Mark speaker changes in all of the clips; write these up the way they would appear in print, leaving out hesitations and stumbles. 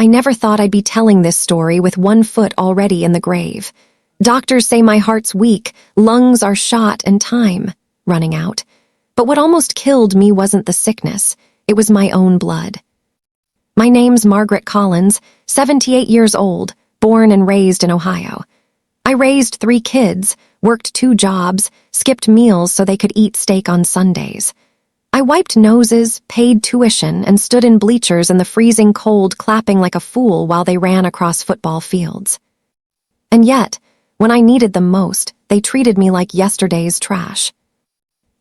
Speaker 1: I never thought I'd be telling this story with 1 foot already in the grave. Doctors say my heart's weak, lungs are shot, and time running out. But what almost killed me wasn't the sickness, it was my own blood. My name's Margaret Collins, 78 years old, born and raised in Ohio. I raised 3 kids, worked 2 jobs, skipped meals so they could eat steak on Sundays. I wiped noses, paid tuition, and stood in bleachers in the freezing cold clapping like a fool while they ran across football fields. And yet, when I needed them most, they treated me like yesterday's trash.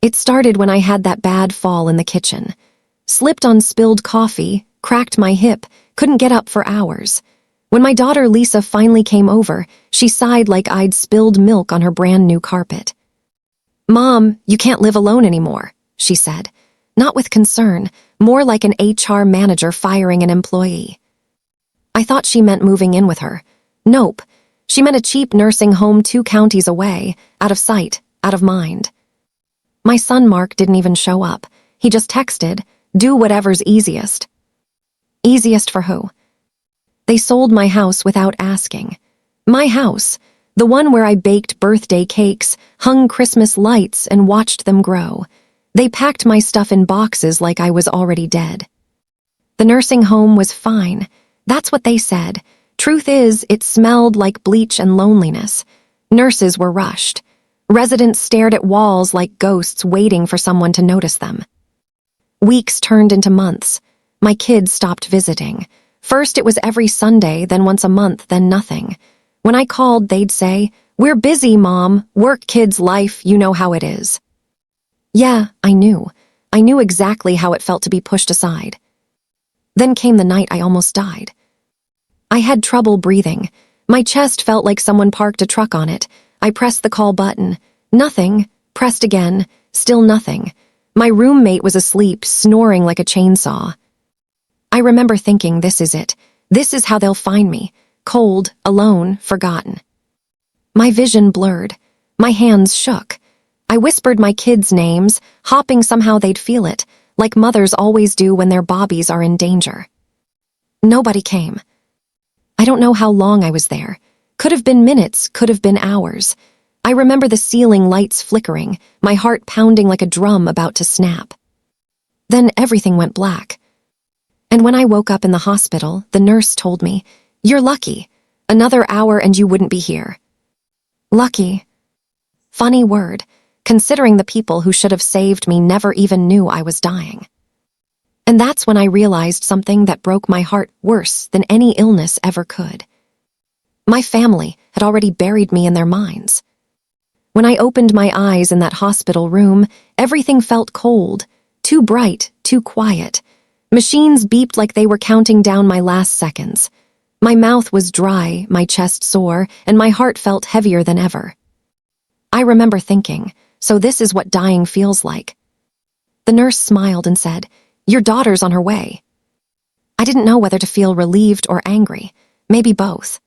Speaker 1: It started when I had that bad fall in the kitchen. Slipped on spilled coffee, cracked my hip, couldn't get up for hours. When my daughter Lisa finally came over, she sighed like I'd spilled milk on her brand new carpet. "Mom, you can't live alone anymore," she said. Not with concern, more like an HR manager firing an employee. I thought she meant moving in with her. Nope. She meant a cheap nursing home 2 counties away, out of sight, out of mind. My son Mark didn't even show up. He just texted, "Do whatever's easiest." Easiest for who? They sold my house without asking. My house, the one where I baked birthday cakes, hung Christmas lights, and watched them grow. They packed my stuff in boxes like I was already dead. The nursing home was fine. That's what they said. Truth is, it smelled like bleach and loneliness. Nurses were rushed. Residents stared at walls like ghosts waiting for someone to notice them. Weeks turned into months. My kids stopped visiting. First it was every Sunday, then once a month, then nothing. When I called, they'd say, "We're busy, Mom. Work, kids, life, you know how it is." Yeah, I knew. I knew exactly how it felt to be pushed aside. Then came the night I almost died. I had trouble breathing. My chest felt like someone parked a truck on it. I pressed the call button. Nothing. Pressed again. Still nothing. My roommate was asleep, snoring like a chainsaw. I remember thinking, this is it. This is how they'll find me. Cold, alone, forgotten. My vision blurred. My hands shook. I whispered my kids' names, hoping somehow they'd feel it, like mothers always do when their bobbies are in danger. Nobody came. I don't know how long I was there. Could have been minutes, could have been hours. I remember the ceiling lights flickering, my heart pounding like a drum about to snap. Then everything went black. And when I woke up in the hospital, the nurse told me, "You're lucky. Another hour and you wouldn't be here." Lucky. Funny word, considering the people who should have saved me never even knew I was dying. And that's when I realized something that broke my heart worse than any illness ever could. My family had already buried me in their minds. When I opened my eyes in that hospital room, everything felt cold, too bright, too quiet. Machines beeped like they were counting down my last seconds. My mouth was dry, my chest sore, and my heart felt heavier than ever. I remember thinking, so this is what dying feels like. The nurse smiled and said, "Your daughter's on her way." I didn't know whether to feel relieved or angry, maybe both.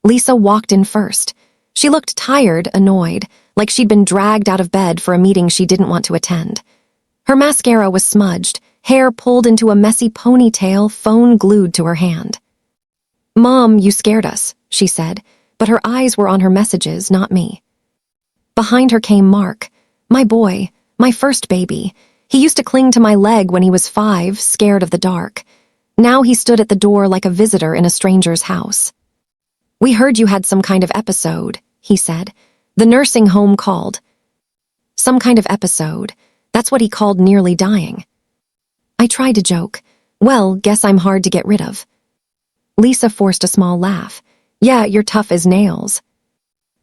Speaker 1: Lisa walked in first. She looked tired, annoyed, like she'd been dragged out of bed for a meeting she didn't want to attend. Her mascara was smudged, hair pulled into a messy ponytail, phone glued to her hand. "Mom, you scared us," she said, but her eyes were on her messages, not me. Behind her came Mark, my boy, my first baby. He used to cling to my leg when he was 5, scared of the dark. Now he stood at the door like a visitor in a stranger's house. "We heard you had some kind of episode," he said. "The nursing home called." Some kind of episode. That's what he called nearly dying. I tried to joke. "Well, guess I'm hard to get rid of." Lisa forced a small laugh. "Yeah, you're tough as nails."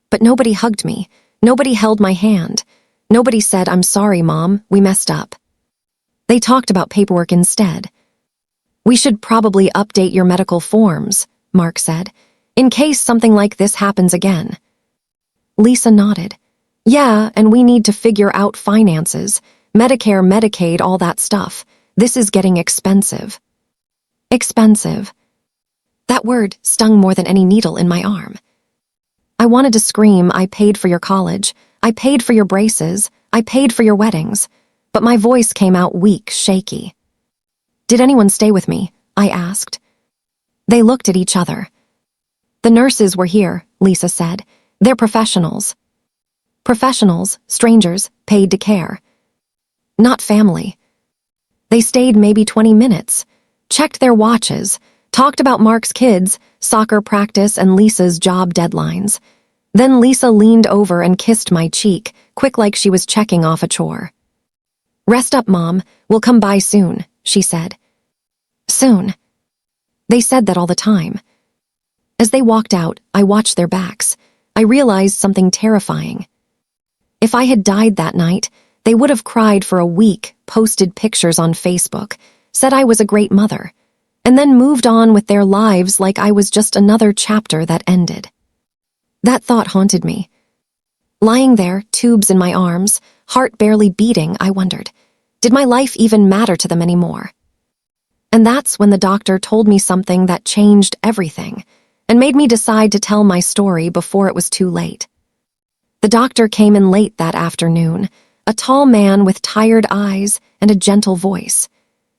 Speaker 1: But nobody hugged me. Nobody held my hand. Nobody said, "I'm sorry, Mom, we messed up." They talked about paperwork instead. "We should probably update your medical forms," Mark said, "in case something like this happens again." Lisa nodded. "Yeah, and we need to figure out finances. Medicare, Medicaid, all that stuff. This is getting expensive." Expensive. That word stung more than any needle in my arm. I wanted to scream, "I paid for your college. I paid for your braces. I paid for your weddings." But my voice came out weak, shaky. "Did anyone stay with me?" I asked. They looked at each other. The nurses were here, Lisa said. They're professionals. Professionals, strangers, paid to care. Not family. They stayed maybe 20 minutes, checked their watches, talked about Mark's kids, soccer practice, and Lisa's job deadlines. Then Lisa leaned over and kissed my cheek, quick like she was checking off a chore. "Rest up, Mom. We'll come by soon," she said. Soon. They said that all the time. As they walked out, I watched their backs. I realized something terrifying. If I had died that night, they would have cried for a week, posted pictures on Facebook, said I was a great mother, and then moved on with their lives like I was just another chapter that ended. That thought haunted me. Lying there, tubes in my arms, heart barely beating, I wondered, did my life even matter to them anymore? And that's when the doctor told me something that changed everything and made me decide to tell my story before it was too late. The doctor came in late that afternoon, a tall man with tired eyes and a gentle voice.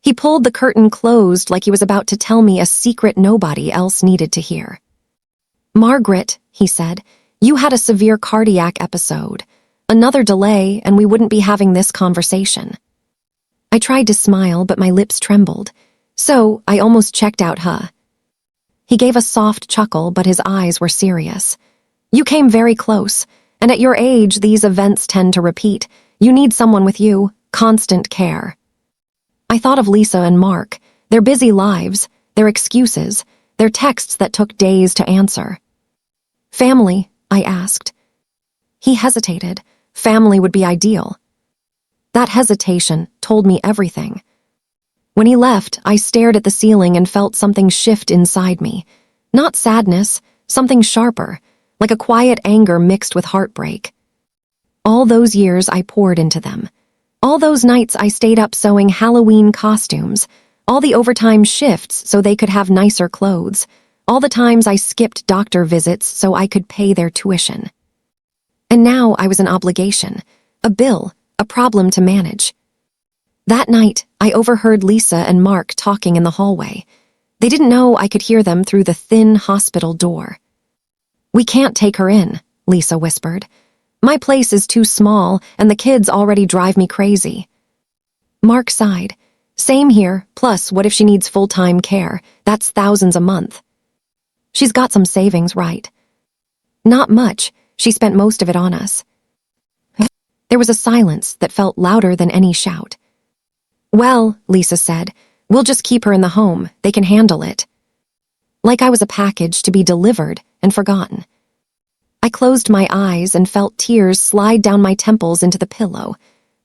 Speaker 1: He pulled the curtain closed like he was about to tell me a secret nobody else needed to hear. "Margaret," he said, "you had a severe cardiac episode. Another delay and we wouldn't be having this conversation." I tried to smile, but my lips trembled. So I almost checked out, He gave a soft chuckle, but his eyes were serious. "You came very close, and at your age, these events tend to repeat. You need someone with you, constant care." I thought of Lisa and Mark, their busy lives, their excuses, their texts that took days to answer. "Family?" I asked. He hesitated. Family would be ideal. That hesitation told me everything. When he left, I stared at the ceiling and felt something shift inside me. Not sadness, something sharper, like a quiet anger mixed with heartbreak. All those years I poured into them. All those nights I stayed up sewing Halloween costumes. All the overtime shifts so they could have nicer clothes. All the times I skipped doctor visits so I could pay their tuition. And now I was an obligation, a bill, a problem to manage. That night, I overheard Lisa and Mark talking in the hallway. They didn't know I could hear them through the thin hospital door. "We can't take her in," Lisa whispered. "My place is too small, and the kids already drive me crazy." Mark sighed. "Same here, plus what if she needs full-time care? That's thousands a month." "She's got some savings, right?" "Not much. She spent most of it on us." There was a silence that felt louder than any shout. "Well," Lisa said, "we'll just keep her in the home. They can handle it." Like I was a package to be delivered and forgotten. I closed my eyes and felt tears slide down my temples into the pillow.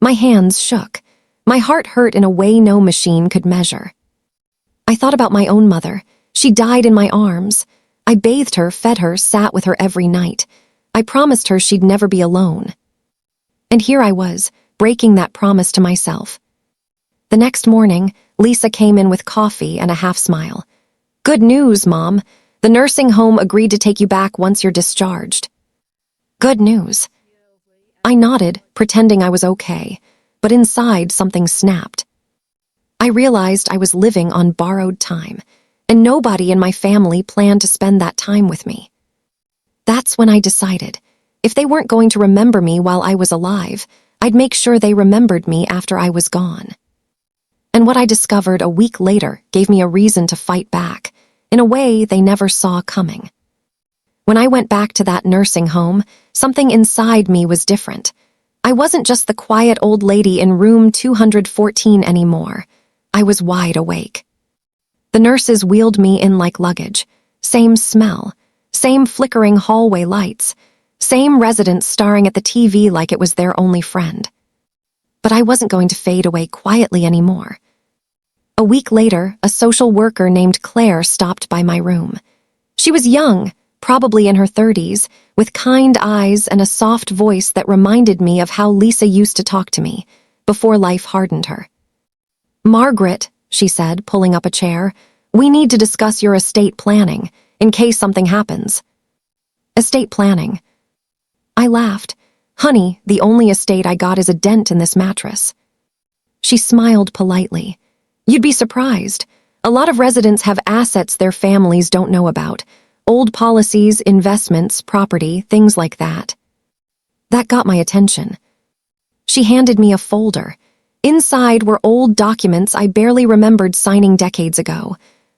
Speaker 1: My hands shook. My heart hurt in a way no machine could measure. I thought about my own mother. She died in my arms. I bathed her, fed her, sat with her every night. I promised her she'd never be alone. And here I was, breaking that promise to myself. The next morning, Lisa came in with coffee and a half smile. "Good news, Mom. The nursing home agreed to take you back once you're discharged." "Good news." I nodded, pretending I was okay, but inside something snapped. I realized I was living on borrowed time, and nobody in my family planned to spend that time with me. That's when I decided, if they weren't going to remember me while I was alive, I'd make sure they remembered me after I was gone. And what I discovered a week later gave me a reason to fight back, in a way they never saw coming. When I went back to that nursing home, something inside me was different. I wasn't just the quiet old lady in room 214 anymore. I was wide awake. The nurses wheeled me in like luggage. Same smell, same flickering hallway lights, same residents staring at the TV like it was their only friend. But I wasn't going to fade away quietly anymore. A week later, a social worker named Claire stopped by my room. She was young, probably in her 30s, with kind eyes and a soft voice that reminded me of how Lisa used to talk to me, before life hardened her. "Margaret," she said, pulling up a chair, "we need to discuss your estate planning, in case something happens." "Estate planning?" I laughed. "Honey, the only estate I got is a dent in this mattress." She smiled politely. "You'd be surprised. A lot of residents have assets their families don't know about. Old policies, investments, property, things like that. That got my attention. She handed me a folder. Inside were old documents I barely remembered signing decades ago.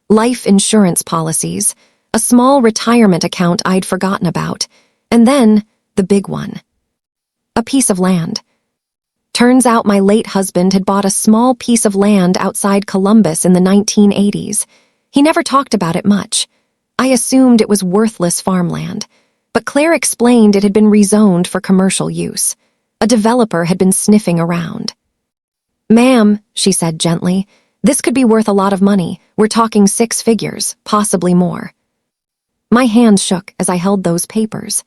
Speaker 1: Life insurance policies, a small retirement account I'd forgotten about, and then the big one. A piece of land. Turns out my late husband had bought a small piece of land outside Columbus in the 1980s. He never talked about it much. I assumed it was worthless farmland, but Claire explained it had been rezoned for commercial use. A developer had been sniffing around. "Ma'am," she said gently, "this could be worth a lot of money. We're talking 6 figures, possibly more." My hands shook as I held those papers.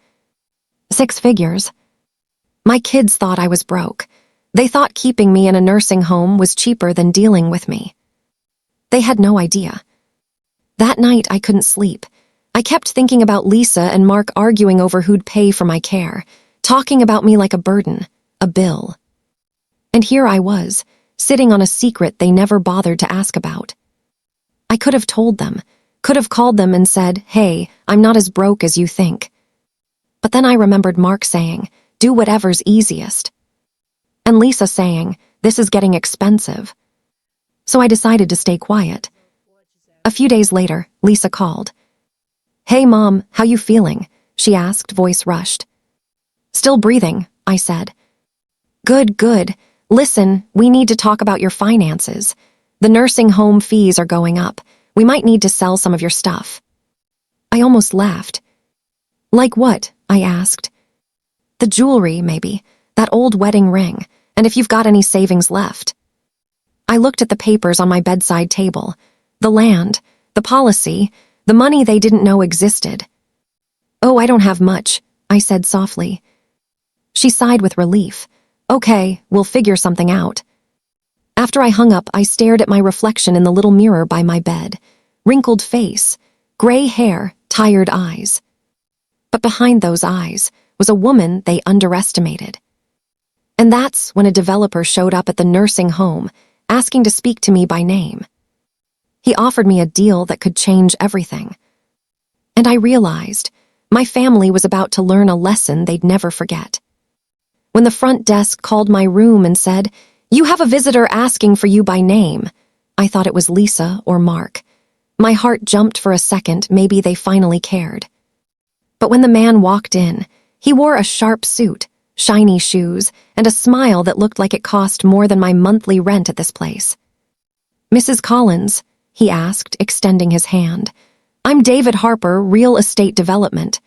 Speaker 1: 6 figures? My kids thought I was broke. They thought keeping me in a nursing home was cheaper than dealing with me. They had no idea. That night I couldn't sleep. I kept thinking about Lisa and Mark arguing over who'd pay for my care, talking about me like a burden, a bill. And here I was, sitting on a secret they never bothered to ask about. I could have told them, could have called them and said, "Hey, I'm not as broke as you think." But then I remembered Mark saying, "Do whatever's easiest." And Lisa saying, "This is getting expensive." So I decided to stay quiet. A few days later, Lisa called. "Hey, Mom, how you feeling?" she asked, voice rushed. "Still breathing," I said. "Good, good. Listen, we need to talk about your finances. The nursing home fees are going up. We might need to sell some of your stuff." I almost laughed. "Like what?" I asked. "The jewelry, maybe. That old wedding ring. And if you've got any savings left." I looked at the papers on my bedside table. The land, the policy, the money they didn't know existed. "Oh, I don't have much," I said softly. She sighed with relief. "Okay, we'll figure something out." After I hung up, I stared at my reflection in the little mirror by my bed. Wrinkled face, gray hair, tired eyes. But behind those eyes was a woman they underestimated. And that's when a developer showed up at the nursing home, asking to speak to me by name. He offered me a deal that could change everything. And I realized my family was about to learn a lesson they'd never forget. When the front desk called my room and said, "You have a visitor asking for you by name," I thought it was Lisa or Mark. My heart jumped for a second, maybe they finally cared. But when the man walked in, he wore a sharp suit, shiny shoes, and a smile that looked like it cost more than my monthly rent at this place. "Mrs. Collins," he asked, extending his hand. "I'm David Harper, Real Estate Development."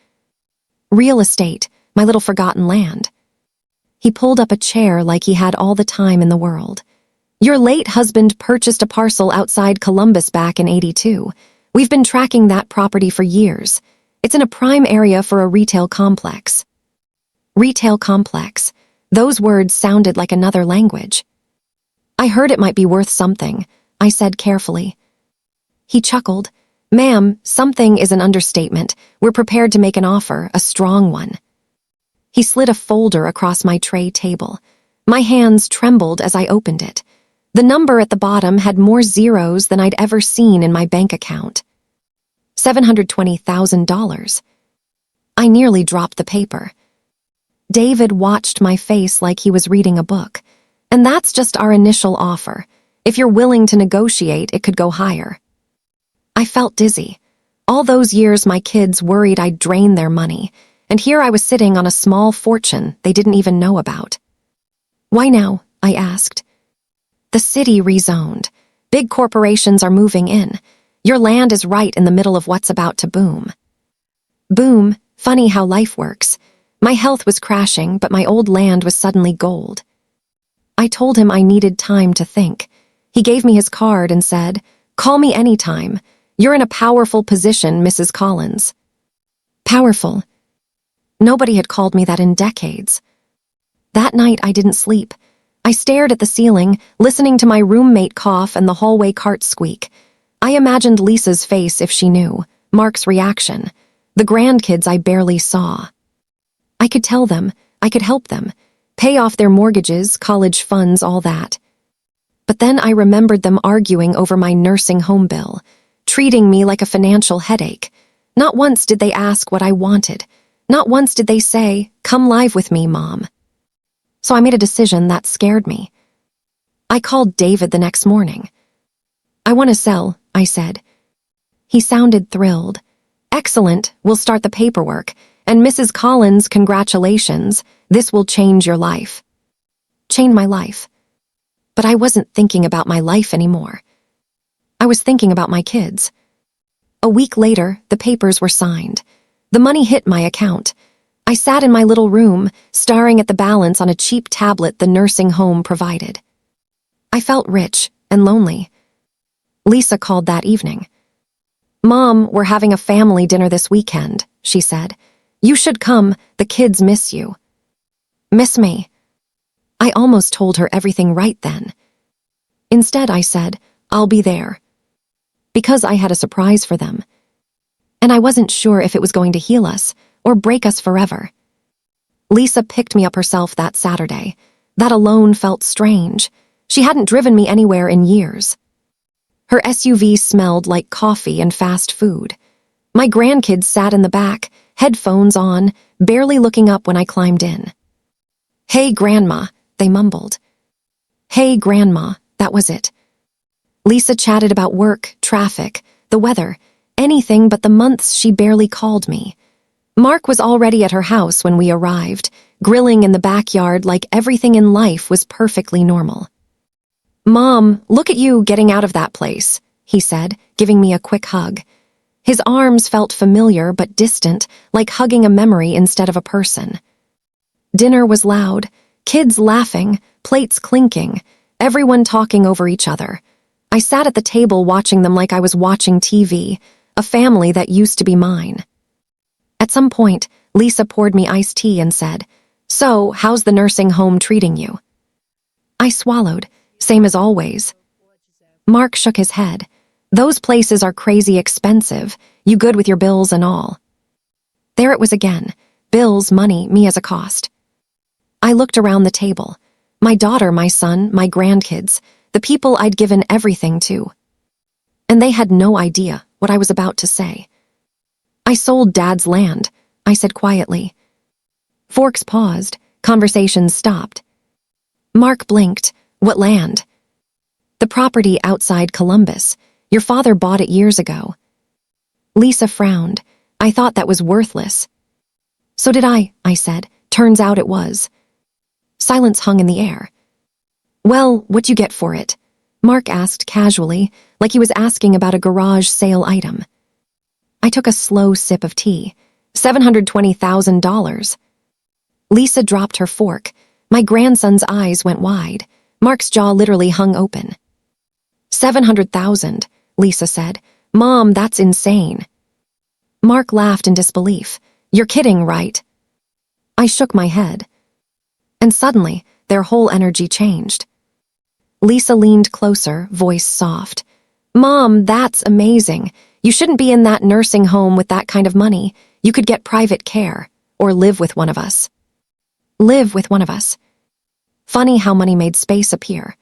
Speaker 1: Real estate, my little forgotten land. He pulled up a chair like he had all the time in the world. "Your late husband purchased a parcel outside Columbus back in '82. We've been tracking that property for years. It's in a prime area for a retail complex." Retail complex. Those words sounded like another language. "I heard it might be worth something," I said carefully. He chuckled. "Ma'am, something is an understatement. We're prepared to make an offer, a strong one." He slid a folder across my tray table. My hands trembled as I opened it. The number at the bottom had more zeros than I'd ever seen in my bank account. $720,000. I nearly dropped the paper. David watched my face like he was reading a book. "And that's just our initial offer. If you're willing to negotiate, it could go higher." I felt dizzy. All those years my kids worried I'd drain their money, and here I was sitting on a small fortune they didn't even know about. "Why now?" I asked. "The city rezoned. Big corporations are moving in. Your land is right in the middle of what's about to boom." Boom, funny how life works. My health was crashing, but my old land was suddenly gold. I told him I needed time to think. He gave me his card and said, "Call me anytime. You're in a powerful position, Mrs. Collins." Powerful. Nobody had called me that in decades. That night I didn't sleep. I stared at the ceiling, listening to my roommate cough and the hallway cart squeak. I imagined Lisa's face if she knew, Mark's reaction, the grandkids I barely saw. I could tell them, I could help them, pay off their mortgages, college funds, all that. But then I remembered them arguing over my nursing home bill, treating me like a financial headache. Not once did they ask what I wanted. Not once did they say, "Come live with me, Mom." So I made a decision that scared me. I called David the next morning. "I want to sell," I said. He sounded thrilled. "Excellent, we'll start the paperwork. And Mrs. Collins, congratulations. This will change your life." Change my life. But I wasn't thinking about my life anymore. I was thinking about my kids. A week later, the papers were signed. The money hit my account. I sat in my little room, staring at the balance on a cheap tablet the nursing home provided. I felt rich and lonely. Lisa called that evening. "Mom, we're having a family dinner this weekend," she said. "You should come, the kids miss you." Miss me? I almost told her everything right then. Instead, I said, "I'll be there." Because I had a surprise for them. And I wasn't sure if it was going to heal us or break us forever. Lisa picked me up herself that Saturday. That alone felt strange. She hadn't driven me anywhere in years. Her SUV smelled like coffee and fast food. My grandkids sat in the back, headphones on, barely looking up when I climbed in. "Hey, Grandma," they mumbled. "Hey, Grandma," that was it. Lisa chatted about work, traffic, the weather, anything but the months she barely called me. Mark was already at her house when we arrived, grilling in the backyard like everything in life was perfectly normal. "Mom, look at you getting out of that place," he said, giving me a quick hug. His arms felt familiar but distant, like hugging a memory instead of a person. Dinner was loud, kids laughing, plates clinking, everyone talking over each other. I sat at the table watching them like I was watching TV, a family that used to be mine. At some point, Lisa poured me iced tea and said, "So, how's the nursing home treating you?" I swallowed, same as always. Mark shook his head. "Those places are crazy expensive. You good with your bills and all?" There it was again. Bills, money, me as a cost. I looked around the table. My daughter, my son, my grandkids, the people I'd given everything to. And they had no idea what I was about to say. "I sold Dad's land," I said quietly. Forks paused. Conversations stopped. Mark blinked. "What land?" "The property outside Columbus. Your father bought it years ago." Lisa frowned. "I thought that was worthless." "So did I said. "Turns out it was." Silence hung in the air. "Well, what'd you get for it?" Mark asked casually, like he was asking about a garage sale item. I took a slow sip of tea. $720,000. Lisa dropped her fork. My grandson's eyes went wide. Mark's jaw literally hung open. 700,000, Lisa said. "Mom, that's insane." Mark laughed in disbelief. "You're kidding, right?" I shook my head. And suddenly, their whole energy changed. Lisa leaned closer, voice soft. "Mom, that's amazing. You shouldn't be in that nursing home with that kind of money. You could get private care, or live with one of us." Live with one of us. Funny how money made space appear.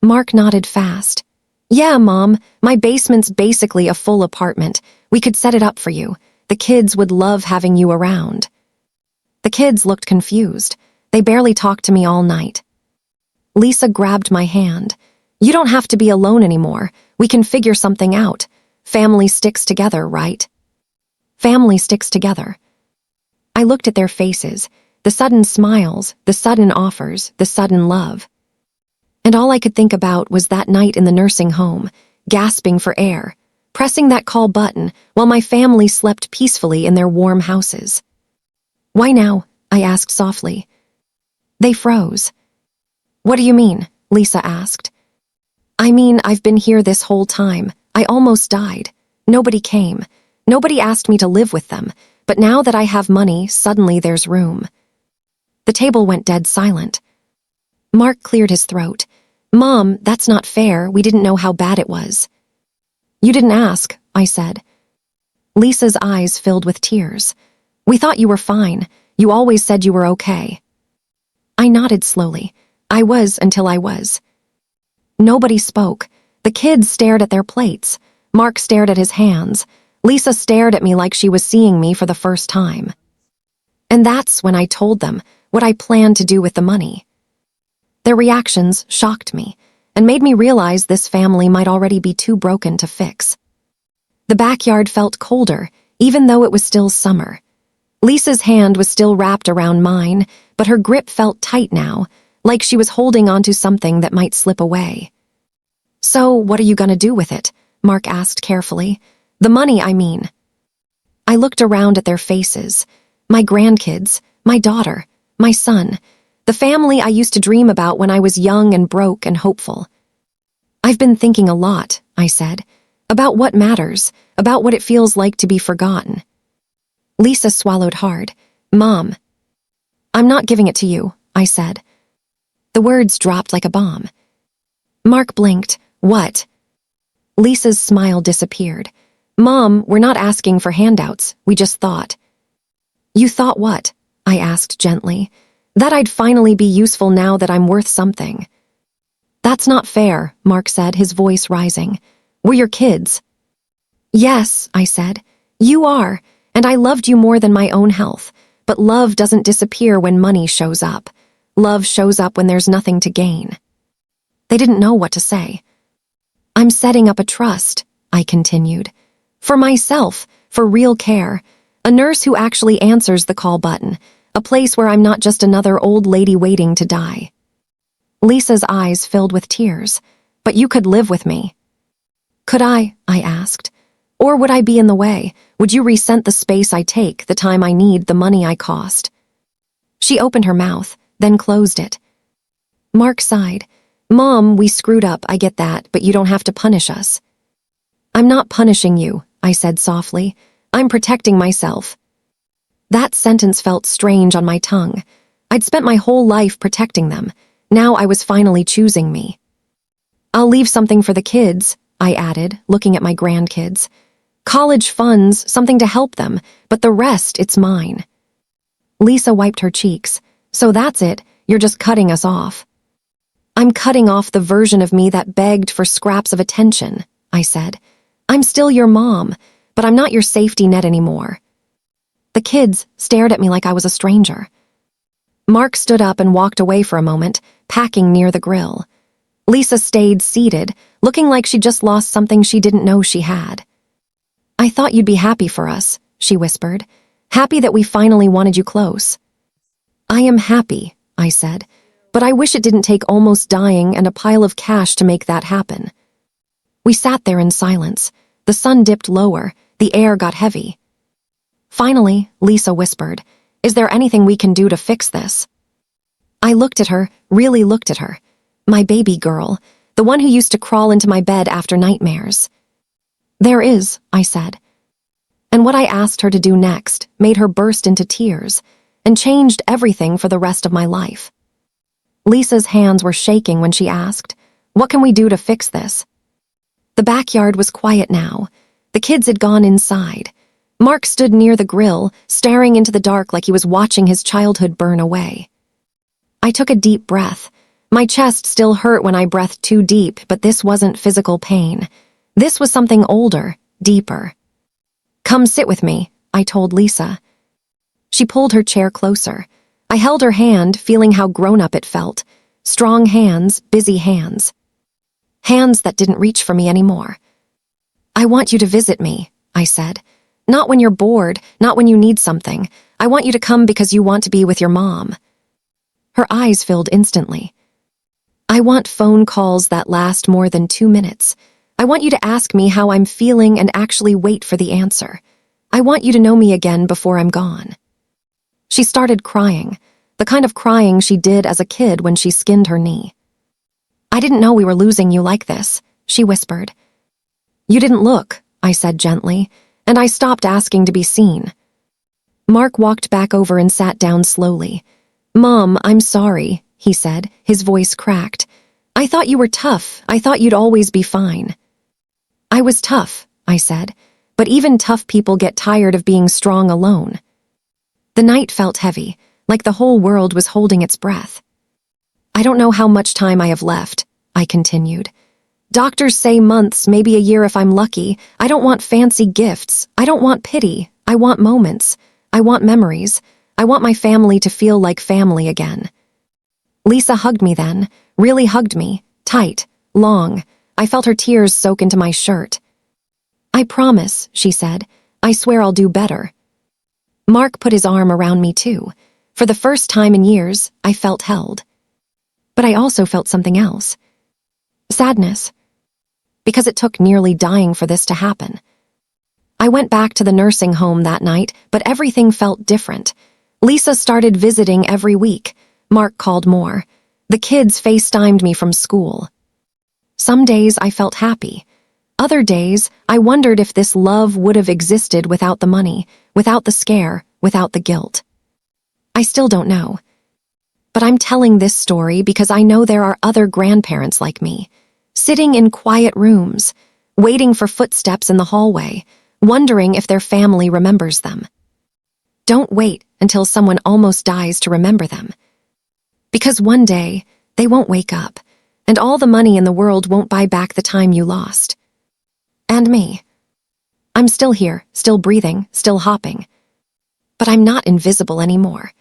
Speaker 1: Mark nodded fast. "Yeah, Mom, my basement's basically a full apartment. We could set it up for you. The kids would love having you around." The kids looked confused. They barely talked to me all night. Lisa grabbed my hand. "You don't have to be alone anymore. We can figure something out. Family sticks together, right?" Family sticks together. I looked at their faces, the sudden smiles, the sudden offers, the sudden love. And all I could think about was that night in the nursing home, gasping for air, pressing that call button while my family slept peacefully in their warm houses. "Why now?" I asked softly. They froze. "What do you mean?" Lisa asked. "I mean, I've been here this whole time. I almost died. Nobody came. Nobody asked me to live with them. But now that I have money, suddenly there's room." The table went dead silent. Mark cleared his throat. "Mom, that's not fair. We didn't know how bad it was." "You didn't ask," I said. Lisa's eyes filled with tears. "We thought you were fine. You always said you were okay." I nodded slowly. I was until I was. Nobody spoke. The kids stared at their plates. Mark stared at his hands. Lisa stared at me like she was seeing me for the first time. And that's when I told them what I planned to do with the money. Their reactions shocked me and made me realize this family might already be too broken to fix. The backyard felt colder, even though it was still summer. Lisa's hand was still wrapped around mine, but her grip felt tight now, like she was holding onto something that might slip away. "So, what are you going to do with it?" Mark asked carefully. "The money, I mean." I looked around at their faces. My grandkids, my daughter, my son, the family I used to dream about when I was young and broke and hopeful. "I've been thinking a lot," I said, "about what matters, about what it feels like to be forgotten." Lisa swallowed hard. "Mom." "I'm not giving it to you," I said. The words dropped like a bomb. Mark blinked. "What?" Lisa's smile disappeared. "Mom, we're not asking for handouts. We just thought." "You thought what?" I asked gently. "That I'd finally be useful now that I'm worth something." "That's not fair," Mark said, his voice rising. "We're your kids." "Yes," I said. "You are, and I loved you more than my own health. But love doesn't disappear when money shows up. Love shows up when there's nothing to gain." They didn't know what to say. "I'm setting up a trust," I continued. "For myself, for real care. A nurse who actually answers the call button. A place where I'm not just another old lady waiting to die." Lisa's eyes filled with tears. "But you could live with me." "Could I asked. "Or would I be in the way? Would you resent the space I take, the time I need, the money I cost?" She opened her mouth, then closed it. Mark sighed. "Mom, we screwed up, I get that, but you don't have to punish us." "I'm not punishing you," I said softly. "I'm protecting myself." That sentence felt strange on my tongue. I'd spent my whole life protecting them. Now I was finally choosing me. "I'll leave something for the kids," I added, looking at my grandkids. "College funds, something to help them, but the rest, it's mine." Lisa wiped her cheeks. "So that's it, you're just cutting us off." "I'm cutting off the version of me that begged for scraps of attention," I said. "I'm still your mom, but I'm not your safety net anymore." The kids stared at me like I was a stranger. Mark stood up and walked away for a moment, packing near the grill. Lisa stayed seated, looking like she just lost something she didn't know she had. "I thought you'd be happy for us," she whispered. "Happy that we finally wanted you close." "I am happy," I said, "but I wish it didn't take almost dying and a pile of cash to make that happen." We sat there in silence. The sun dipped lower. The air got heavy. Finally, Lisa whispered, "Is there anything we can do to fix this?" I looked at her, really looked at her. My baby girl, the one who used to crawl into my bed after nightmares. "There is," I said. And what I asked her to do next made her burst into tears and changed everything for the rest of my life. Lisa's hands were shaking when she asked, "What can we do to fix this?" The backyard was quiet now. The kids had gone inside. Mark stood near the grill, staring into the dark like he was watching his childhood burn away. I took a deep breath. My chest still hurt when I breathed too deep, but this wasn't physical pain. This was something older, deeper. "Come sit with me," I told Lisa. She pulled her chair closer. I held her hand, feeling how grown-up it felt. Strong hands, busy hands. Hands that didn't reach for me anymore. "I want you to visit me," I said. "Not when you're bored, not when you need something. I want you to come because you want to be with your mom." Her eyes filled instantly. "I want phone calls that last more than 2 minutes. I want you to ask me how I'm feeling and actually wait for the answer. I want you to know me again before I'm gone." She started crying, the kind of crying she did as a kid when she skinned her knee. "I didn't know we were losing you like this," she whispered. "You didn't look," I said gently, and I stopped asking to be seen. Mark walked back over and sat down slowly. "Mom, I'm sorry," he said, his voice cracked. "I thought you were tough. I thought you'd always be fine." "I was tough," I said, "but even tough people get tired of being strong alone." The night felt heavy, like the whole world was holding its breath. "I don't know how much time I have left," I continued. Doctors say months, maybe a year if I'm lucky. I don't want fancy gifts. I don't want pity. I want moments. I want memories. I want my family to feel like family again. Lisa hugged me then, really hugged me, tight, long. I felt her tears soak into my shirt. I promise, she said. I swear I'll do better. Mark put his arm around me too. For the first time in years, I felt held. But I also felt something else. Sadness. Because it took nearly dying for this to happen. I went back to the nursing home that night, but everything felt different. Lisa started visiting every week. Mark called more. The kids FaceTimed me from school. Some days I felt happy. Other days, I wondered if this love would have existed without the money, without the scare, without the guilt. I still don't know. But I'm telling this story because I know there are other grandparents like me, sitting in quiet rooms, waiting for footsteps in the hallway, wondering if their family remembers them. Don't wait until someone almost dies to remember them. Because one day, they won't wake up, and all the money in the world won't buy back the time you lost. And me. I'm still here, still breathing, still hopping. But I'm not invisible anymore.